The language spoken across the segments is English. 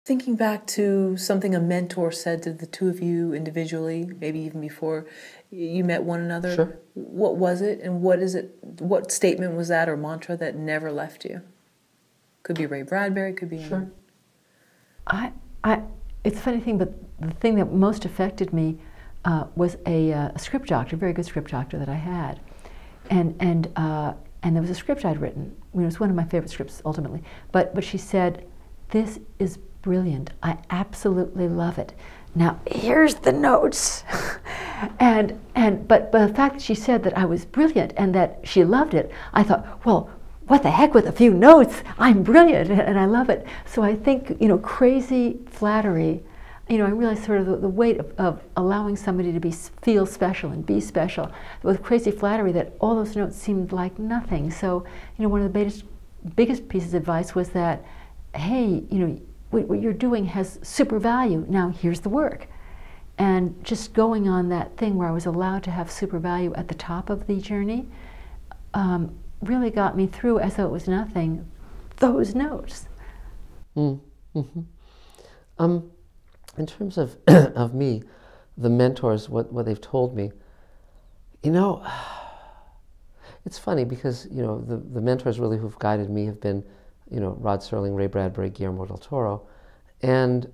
Thinking back to something a mentor said to the two of you individually, maybe even before you met one another, Sure. What was it, and what is it? What statement was that, or mantra that never left you? Could be Ray Bradbury, could be... Sure. It's a funny thing, but the thing that most affected me was a script doctor, a very good script doctor that I had, and there was a script I'd written. It was one of my favorite scripts ultimately, but she said, "This is brilliant. I absolutely love it. Now here's the notes." but the fact that she said that I was brilliant and that she loved it, I thought, well, what the heck with a few notes? I'm brilliant and I love it. So I think, crazy flattery, I realized sort of the weight of allowing somebody to feel special and be special. With crazy flattery, that all those notes seemed like nothing. So, one of the biggest pieces of advice was that, hey, what you're doing has super value. Now here's the work. And just going on that thing where I was allowed to have super value at the top of the journey really got me through, as though it was nothing, those notes. Mm-hmm. In terms of of me, the mentors, what they've told me, it's funny because the mentors really who've guided me have been Rod Serling, Ray Bradbury, Guillermo del Toro, and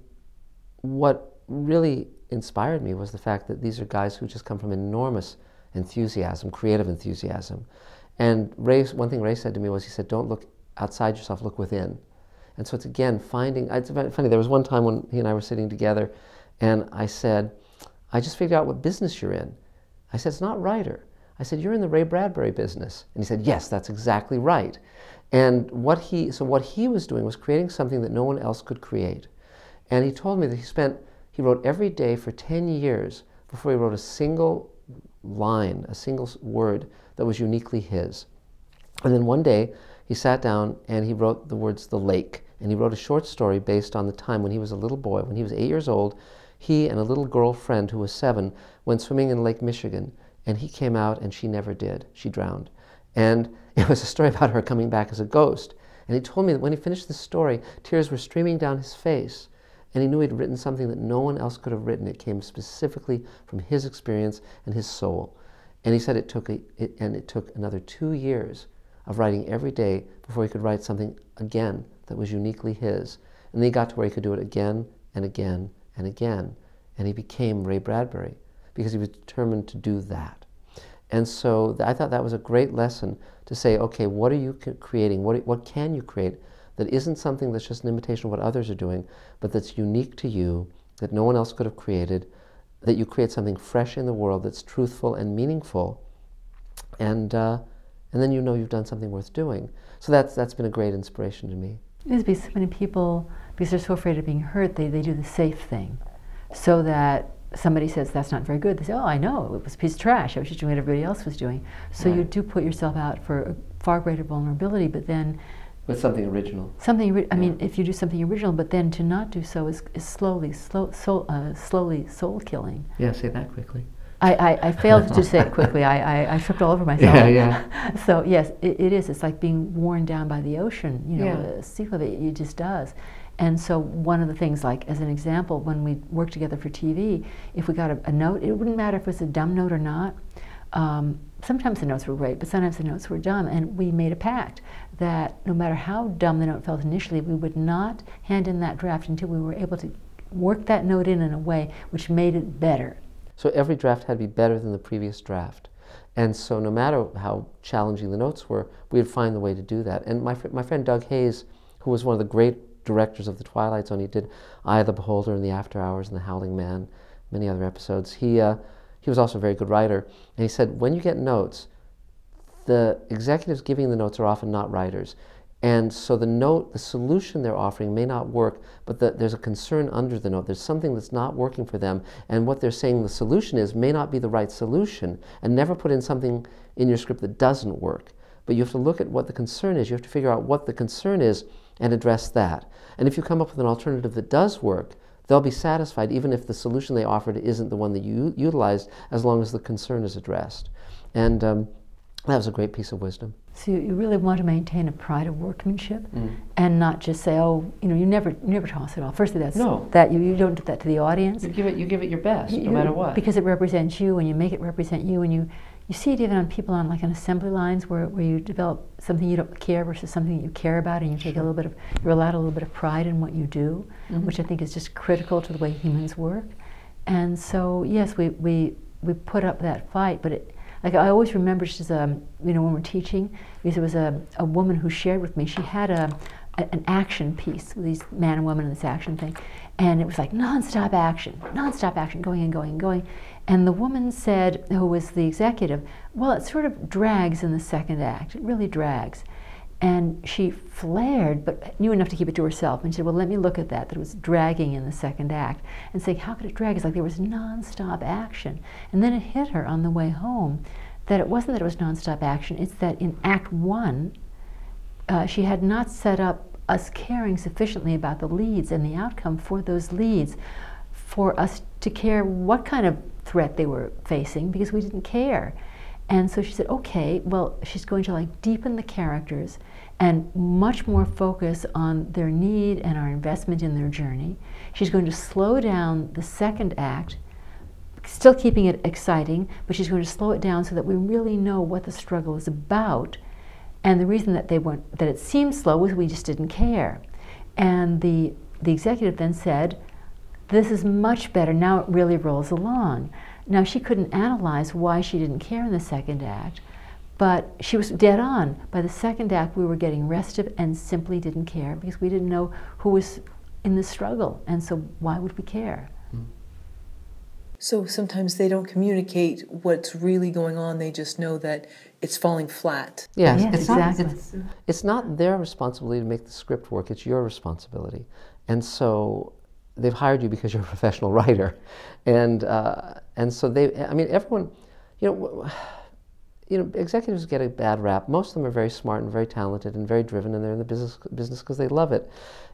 what really inspired me was the fact that these are guys who just come from enormous enthusiasm, creative enthusiasm. And one thing Ray said to me was, he said, "Don't look outside yourself, look within." And so it's again finding, it's funny, there was one time when he and I were sitting together and I said, "I just figured out what business you're in." I said, "It's not writer." I said, "You're in the Ray Bradbury business." And he said, "Yes, that's exactly right." And what he was doing was creating something that no one else could create. And he told me that he wrote every day for 10 years before he wrote a single line, a single word that was uniquely his. And then one day he sat down and he wrote the words "the lake." And he wrote a short story based on the time when he was a little boy. When he was 8 years old, he and a little girl friend who was 7 went swimming in Lake Michigan. And he came out and she never did. She drowned. And it was a story about her coming back as a ghost. And he told me that when he finished the story, tears were streaming down his face. And he knew he'd written something that no one else could have written. It came specifically from his experience and his soul. And he said it took another 2 years of writing every day before he could write something again that was uniquely his. And then he got to where he could do it again and again and again. And he became Ray Bradbury because he was determined to do that. And so I thought that was a great lesson to say, okay, what are you creating? What can you create that isn't something that's just an imitation of what others are doing, but that's unique to you, that no one else could have created, that you create something fresh in the world that's truthful and meaningful, and then you've done something worth doing. So that's been a great inspiration to me. There's been so many people, because they're so afraid of being hurt, they do the safe thing. So that somebody says, "That's not very good." They say, "Oh, I know, it was a piece of trash. I was just doing what everybody else was doing." So Right. You do put yourself out for a far greater vulnerability, but then... With something original. I mean, if you do something original, but then to not do so is slowly soul killing. Yeah, say that quickly. I failed to say it quickly. I tripped all over myself. Yeah. So yes, it is. It's like being worn down by the ocean. Yeah. A sea cliff. It just does. And so one of the things, like as an example, when we worked together for TV, if we got a note, it wouldn't matter if it was a dumb note or not. Sometimes the notes were great, but sometimes the notes were dumb, and we made a pact that no matter how dumb the note felt initially, we would not hand in that draft until we were able to work that note in a way which made it better. So every draft had to be better than the previous draft. And so no matter how challenging the notes were, we would find the way to do that. And my friend Doug Hayes, who was one of the great directors of The Twilight Zone, he did Eye of the Beholder and The After Hours and The Howling Man, many other episodes. He was also a very good writer. And he said, when you get notes, the executives giving the notes are often not writers. And so the solution they're offering may not work, but there's a concern under the note. There's something that's not working for them, and what they're saying the solution is may not be the right solution, and never put in something in your script that doesn't work. But you have to look at what the concern is. You have to figure out what the concern is and address that. And if you come up with an alternative that does work, they'll be satisfied even if the solution they offered isn't the one that you utilized, as long as the concern is addressed. And That was a great piece of wisdom. So you really want to maintain a pride of workmanship, and not just say, oh, you know, you never toss it off. Firstly, that's that you don't do that to the audience. You give it your best, no matter what. Because it represents you, and you make it represent you, and you see it even on people on like on assembly lines where you develop something you don't care versus something that you care about, and you take you're allowed a little bit of pride in what you do, which I think is just critical to the way humans work. And so yes, we put up that fight, but like I always remember, just as you know, when we're teaching, because there was a woman who shared with me. She had an action piece with these man and woman in this action thing, and it was like nonstop action, going and going and going. And the woman said, who was the executive, well, it sort of drags in the second act. It really drags. And she flared, but knew enough to keep it to herself. And she said, well, let me look at that it was dragging in the second act. And saying, how could it drag? It's like there was nonstop action. And then it hit her on the way home that it wasn't that it was nonstop action, it's that in Act 1, she had not set up us caring sufficiently about the leads and the outcome for those leads for us to care what kind of threat they were facing, because we didn't care. And so she said, okay, well, she's going to like deepen the characters and much more focus on their need and our investment in their journey. She's going to slow down the second act, still keeping it exciting, but she's going to slow it down so that we really know what the struggle is about. And the reason that that it seemed slow was we just didn't care. And the executive then said, this is much better, now it really rolls along. Now, she couldn't analyze why she didn't care in the second act, but she was dead on. By the second act, we were getting restive and simply didn't care because we didn't know who was in the struggle, and so why would we care? So sometimes they don't communicate what's really going on, they just know that it's falling flat. Yes, exactly. It's not their responsibility to make the script work, it's your responsibility. And so they've hired you because you're a professional writer, and so I mean, everyone, you know, executives get a bad rap. Most of them are very smart and very talented and very driven, and they're in the business because they love it.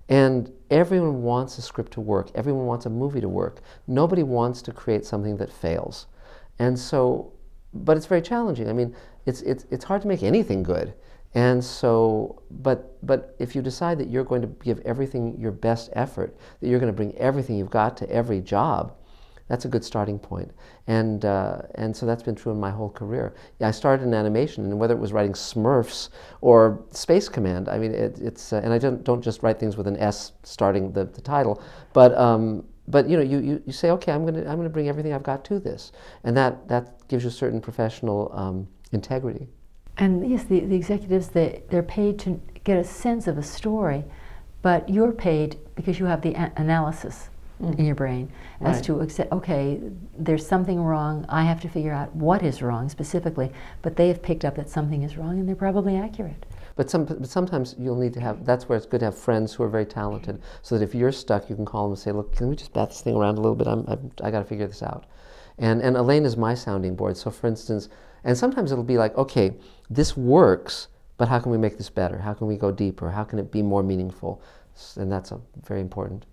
And everyone wants a script to work. Everyone wants a movie to work. Nobody wants to create something that fails, and so, but it's very challenging. I mean, it's hard to make anything good. And so, but if you decide that you're going to give everything your best effort, that you're going to bring everything you've got to every job, that's a good starting point. And so that's been true in my whole career. I started in animation, and whether it was writing Smurfs or Space Command, I mean, and I don't just write things with an S starting the title, but you know, you say, okay, I'm going to bring everything I've got to this, and that gives you a certain professional integrity. And yes, the executives, they're paid to get a sense of a story, but you're paid because you have the analysis in your brain as to accept, okay, there's something wrong, I have to figure out what is wrong specifically, but they have picked up that something is wrong and they're probably accurate. But sometimes you'll need to have, that's where it's good to have friends who are very talented, so that if you're stuck, you can call them and say, look, can we just bat this thing around a little bit? I got to figure this out. And Elaine is my sounding board. So for instance, and sometimes it'll be like, okay, this works, but how can we make this better? How can we go deeper? How can it be more meaningful? And that's very important.